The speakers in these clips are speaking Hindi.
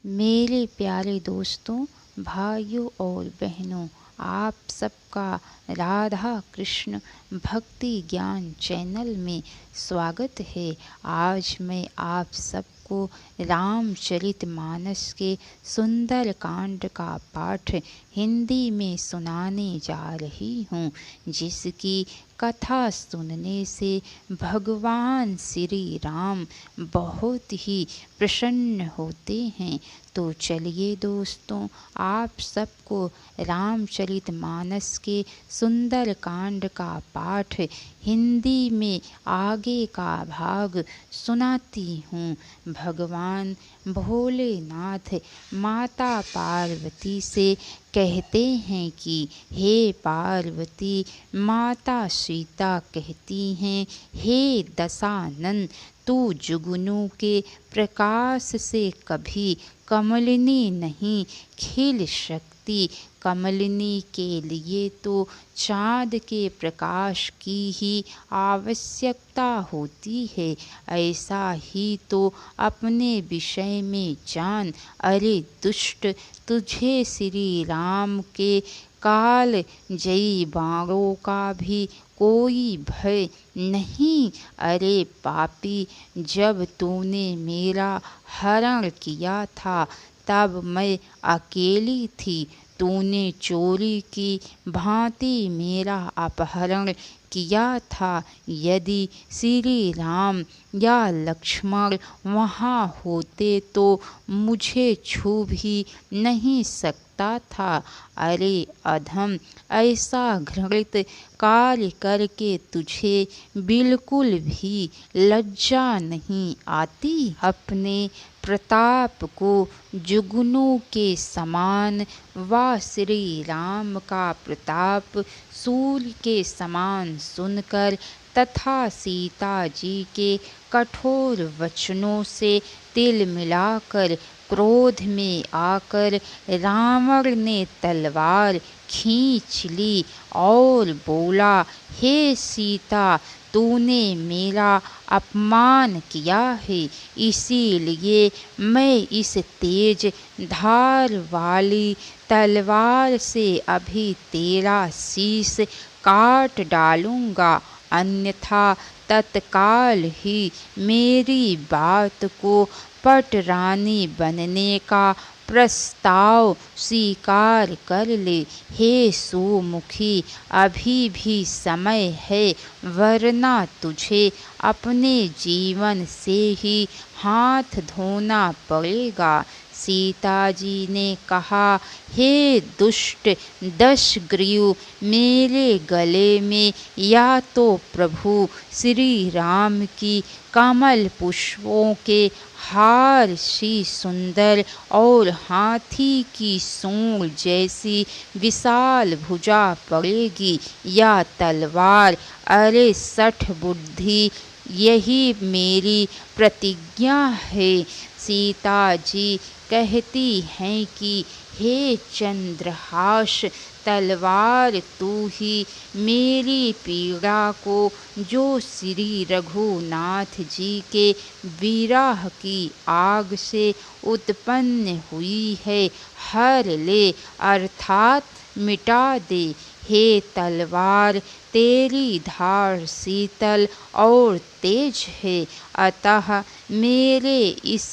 मेरे प्यारे दोस्तों, भाइयों और बहनों, आप सबका राधा कृष्ण भक्ति ज्ञान चैनल में स्वागत है। आज मैं आप सबको रामचरितमानस के सुंदर कांड का पाठ हिंदी में सुनाने जा रही हूँ, जिसकी कथा सुनने से भगवान श्री राम बहुत ही प्रसन्न होते हैं। तो चलिए दोस्तों, आप सबको रामचरितमानस के सुंदर कांड का पाठ हिंदी में आगे का भाग सुनाती हूँ। भगवान भोलेनाथ माता पार्वती से कहते हैं कि हे पार्वती, माता सीता कहती हैं, हे दशानन, तू जुगनू के प्रकाश से कभी कमलिनी नहीं खिल सकती। कमलिनी के लिए तो चाँद के प्रकाश की ही आवश्यकता होती है। ऐसा ही तो अपने विषय में जान। अरे दुष्ट, तुझे श्री राम के काल जयी बाणों का भी कोई भय नहीं। अरे पापी, जब तूने मेरा हरण किया था तब मैं अकेली थी। तूने चोरी की भांति मेरा अपहरण किया था। यदि श्री राम या लक्ष्मण वहाँ होते तो मुझे छू भी नहीं सकता था। अरे अधम, ऐसा घृणित कार्य करके तुझे बिल्कुल भी लज्जा नहीं आती। अपने प्रताप को जुगनू के समान व श्री राम का प्रताप सूर्य के समान सुनकर तथा सीता जी के कठोर वचनों से तिल मिलाकर क्रोध में आकर रावण ने तलवार खींच ली और बोला, हे सीता, तूने मेरा अपमान किया है, इसीलिए मैं इस तेज धार वाली तलवार से अभी तेरा शीश काट डालूंगा, अन्यथा तत्काल ही मेरी बात को पटरानी बनने का प्रस्ताव स्वीकार कर ले। हे सुमुखी, अभी भी समय है, वरना तुझे अपने जीवन से ही हाथ धोना पड़ेगा। सीता जी ने कहा, हे दुष्ट दशग्रीव, मेरे गले में या तो प्रभु श्री राम की कमल पुष्पों के हार सी सुंदर और हाथी की सूंड जैसी विशाल भुजा पड़ेगी, या तलवार। अरे सठ बुद्धि, यही मेरी प्रतिज्ञा है। सीता जी कहती हैं कि हे चंद्रहास, तलवार तू ही मेरी पीड़ा को, जो श्री रघुनाथ जी के विरह की आग से उत्पन्न हुई है, हर ले, अर्थात मिटा दे। हे तलवार, तेरी धार शीतल और तेज है, अतः मेरे इस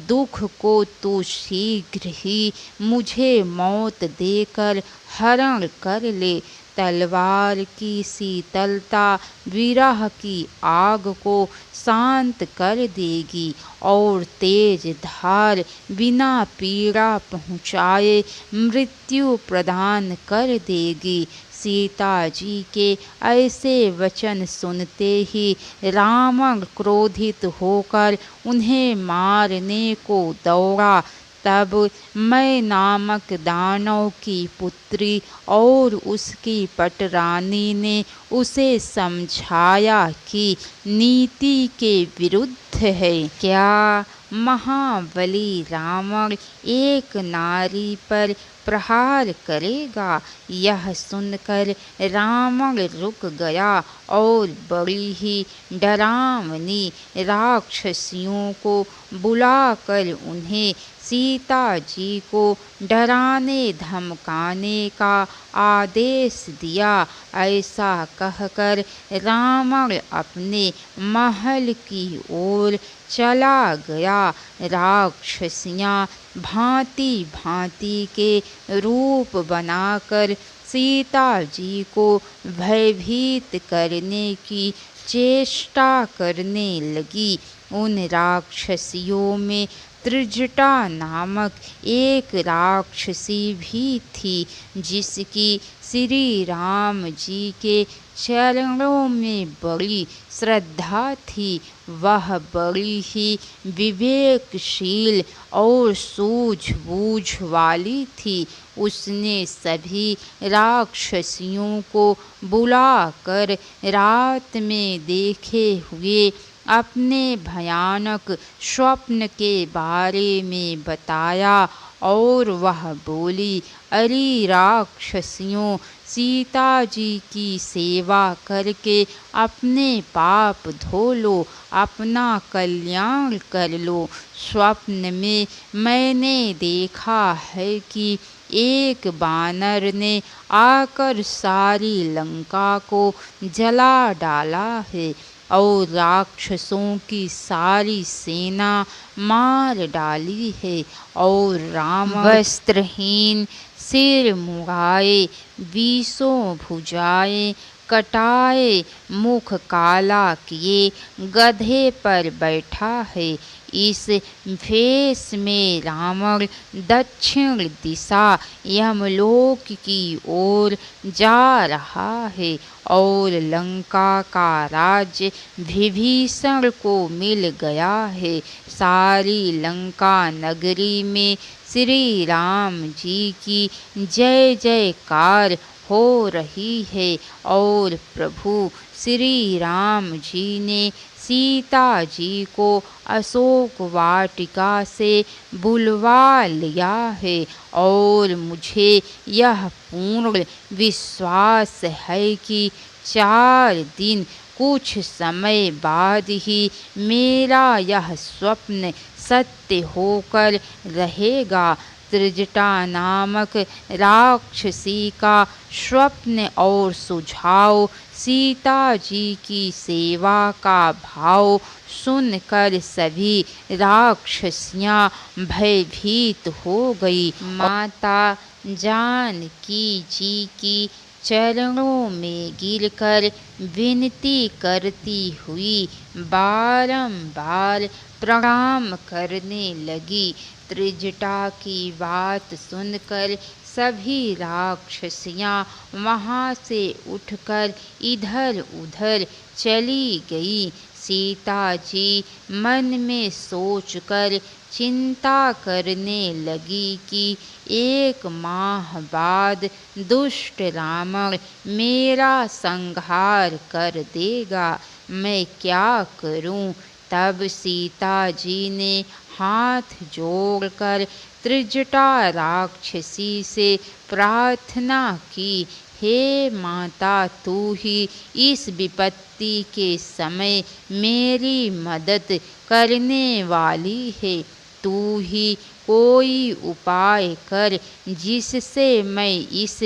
दुख को तू शीघ्र ही मुझे मौत देकर हरण कर ले। तलवार की शीतलता विरह की आग को शांत कर देगी और तेज धार बिना पीड़ा पहुँचाए मृत्यु प्रदान कर देगी। सीता जी के ऐसे वचन सुनते ही रावण क्रोधित होकर उन्हें मारने को दौड़ा। तब मैं नामक दानव की पुत्री और उसकी पटरानी ने उसे समझाया कि नीति के विरुद्ध है। क्या महाबली रावण एक नारी पर प्रहार करेगा। यह सुनकर रावण रुक गया और बड़ी ही डरावनी राक्षसियों को बुलाकर उन्हें सीता जी को डराने धमकाने का आदेश दिया। ऐसा कहकर रावण अपने महल की ओर चला गया। राक्षसियाँ भांति भांति के रूप बनाकर सीता जी को भयभीत करने की चेष्टा करने लगी। उन राक्षसियों में त्रिजटा नामक एक राक्षसी भी थी, जिसकी श्री राम जी के चरणों में बड़ी श्रद्धा थी। वह बड़ी ही विवेकशील और सूझबूझ वाली थी। उसने सभी राक्षसियों को बुलाकर रात में देखे हुए अपने भयानक स्वप्न के बारे में बताया और वह बोली, अरे राक्षसियों, सीता जी की सेवा करके अपने पाप धो लो, अपना कल्याण कर लो। स्वप्न में मैंने देखा है कि एक बानर ने आकर सारी लंका को जला डाला है और राक्षसों की सारी सेना मार डाली है। और राम वस्त्रहीन, सिर मुड़ाए, 20 भुजाएं कटाए, मुख काला किए गधे पर बैठा है। इस भेष में रावण दक्षिण दिशा यमलोक की ओर जा रहा है और लंका का राज्य विभीषण को मिल गया है। सारी लंका नगरी में श्री राम जी की जय जयकार हो रही है और प्रभु श्री राम जी ने सीता जी को अशोक वाटिका से बुलवा लिया है और मुझे यह पूर्ण विश्वास है कि 4 दिन कुछ समय बाद ही मेरा यह स्वप्न सत्य होकर रहेगा। त्रिजटा नामक राक्षसी का स्वप्न और सुझाव सीता जी की सेवा का भाव सुनकर सभी राक्षसियाँ भयभीत हो गई। माता जानकी जी की चरणों में गिरकर विनती करती हुई बारंबार प्रणाम करने लगी। त्रिजटा की बात सुनकर सभी राक्षसियाँ वहाँ से उठकर इधर उधर चली गई। सीता जी मन में सोचकर चिंता करने लगी कि 1 माह बाद दुष्ट रावण मेरा संहार कर देगा, मैं क्या करूं? तब सीता जी ने हाथ जोड़कर त्रिजटा राक्षसी से प्रार्थना की, हे माता, तू ही इस विपत्ति के समय मेरी मदद करने वाली है। तू ही कोई उपाय कर जिससे मैं इस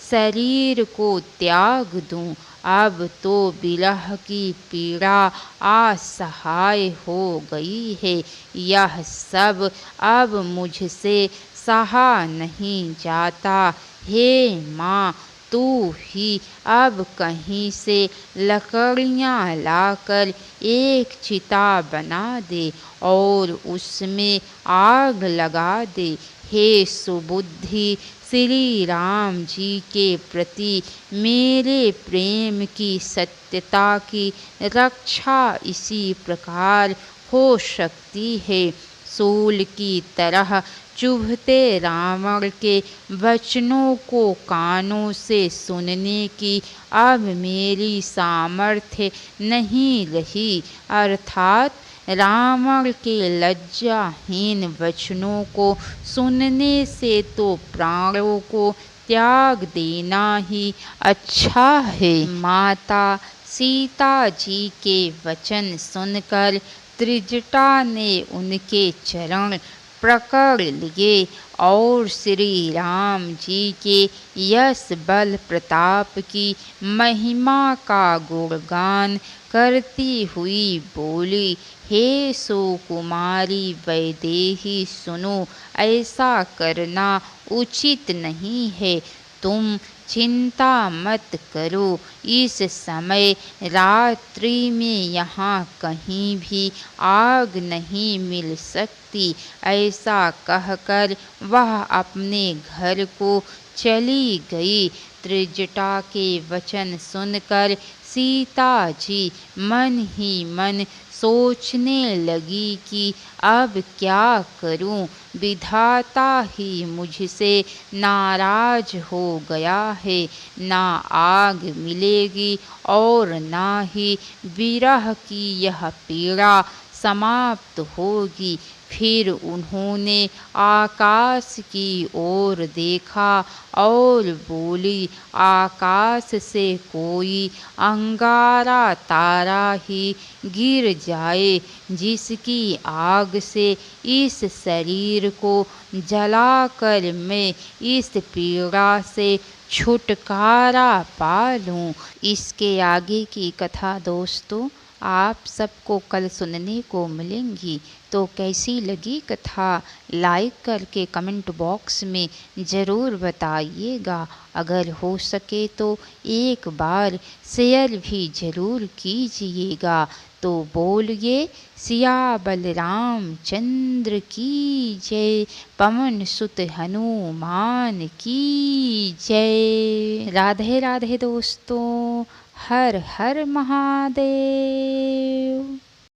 शरीर को त्याग दूं। अब तो विरह की पीड़ा असहाय हो गई है। यह सब अब मुझसे सहा नहीं जाता। हे माँ, तू ही अब कहीं से लकड़ियाँ लाकर एक चिता बना दे और उसमें आग लगा दे। हे सुबुद्धि, श्री राम जी के प्रति मेरे प्रेम की सत्यता की रक्षा इसी प्रकार हो सकती है। सूल की तरह चुभते रावण के वचनों को कानों से सुनने की अब मेरी सामर्थ्य नहीं रही, अर्थात रावण के लज्जाहीन वचनों को सुनने से तो प्राणों को त्याग देना ही अच्छा है। माता सीता जी के वचन सुनकर त्रिजटा ने उनके चरण पकड़ लिए और श्री राम जी के यश बल प्रताप की महिमा का गुणगान करती हुई बोली, हे सुकुमारी वैदेही सुनो, ऐसा करना उचित नहीं है। तुम चिंता मत करो, इस समय रात्रि में यहाँ कहीं भी आग नहीं मिल सकती। ऐसा कहकर वह अपने घर को चली गई। त्रिजटा के वचन सुनकर सीता जी मन ही मन सोचने लगी कि अब क्या करूं, विधाता ही मुझसे नाराज हो गया है। ना आग मिलेगी और ना ही विरह की यह पीड़ा समाप्त होगी। फिर उन्होंने आकाश की ओर देखा और बोली, आकाश से कोई अंगारा तारा ही गिर जाए, जिसकी आग से इस शरीर को जलाकर मैं इस पीड़ा से छुटकारा पा लूं। इसके आगे की कथा दोस्तों आप सबको कल सुनने को मिलेंगी। तो कैसी लगी कथा लाइक करके कमेंट बॉक्स में ज़रूर बताइएगा। अगर हो सके तो एक बार शेयर भी ज़रूर कीजिएगा। तो बोलिए सिया रामचंद्र की जय, पवन सुत हनुमान की जय। राधे राधे दोस्तों, हर हर महादेव।